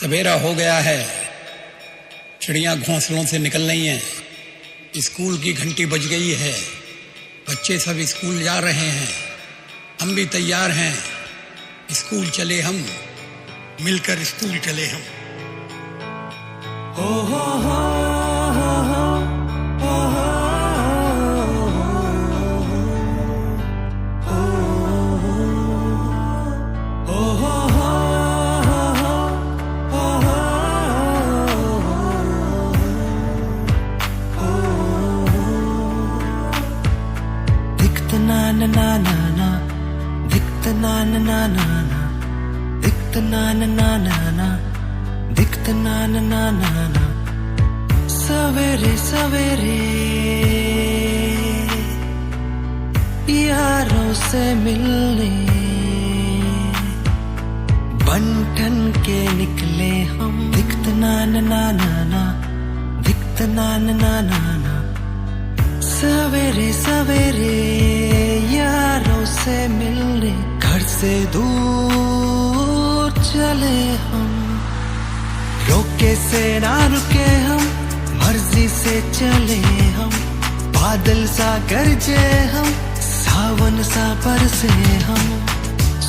सवेरा हो गया है, चिड़ियां घोंसलों से निकल रही हैं, स्कूल की घंटी बज गई है, बच्चे सब स्कूल जा रहे हैं, हम भी तैयार हैं, स्कूल चले हम, मिलकर स्कूल चले हम। हो हो हो na na na na na दिखता ना ना ना ना ना दिखता ना ना ना ना ना दिखता ना ना ना ना ना सवेरे सवेरे यारों से मिलने बंठन के निकले हम दिखता ना ना ना ना ना दिखता ना ना ना ना ना सवेरे सवेरे यारों से मिलने घर से दूर चले हम रोके से ना रुके हम मर्जी से चले हम बादल सा गरजे हम सावन सा बरसे हम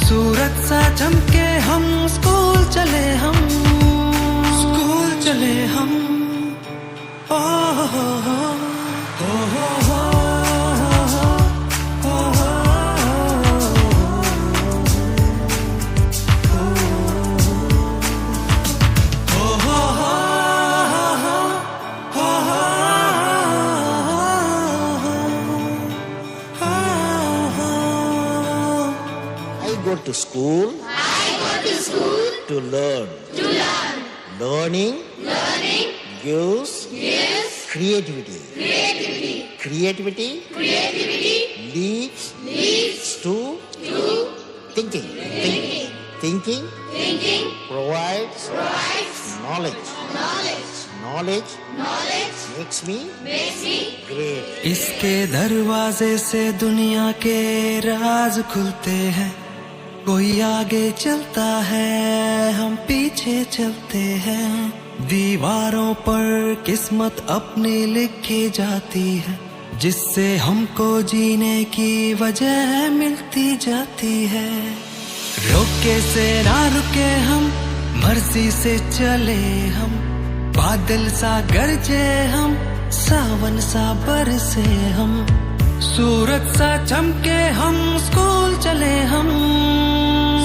सूरज सा चमके हम स्कूल चले हम स्कूल चले हम ओ हो हो I go to school to learn. Learning gives creativity. Creativity leads to thinking. Thinking provides knowledge. Knowledge makes me great. इसके दरवाजे से दुनिया के राज खुलते हैं कोई आगे चलता है हम पीछे चलते हैं दीवारों पर किस्मत अपनी लिखी जाती है जिससे हमको जीने की वजह मिलती जाती है रोके से ना रुके हम मर्जी से चले हम बादल सा गरजे हम सावन सा बरसे हम सूरज सा चमके हम स्कूल चले हम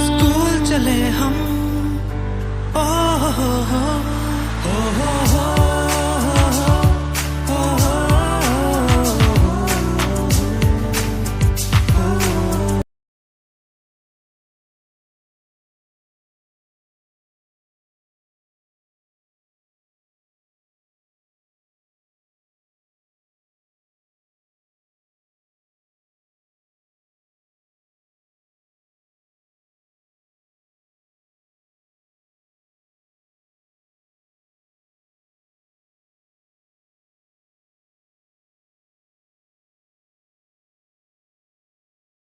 स्कूल चले हम ओ हो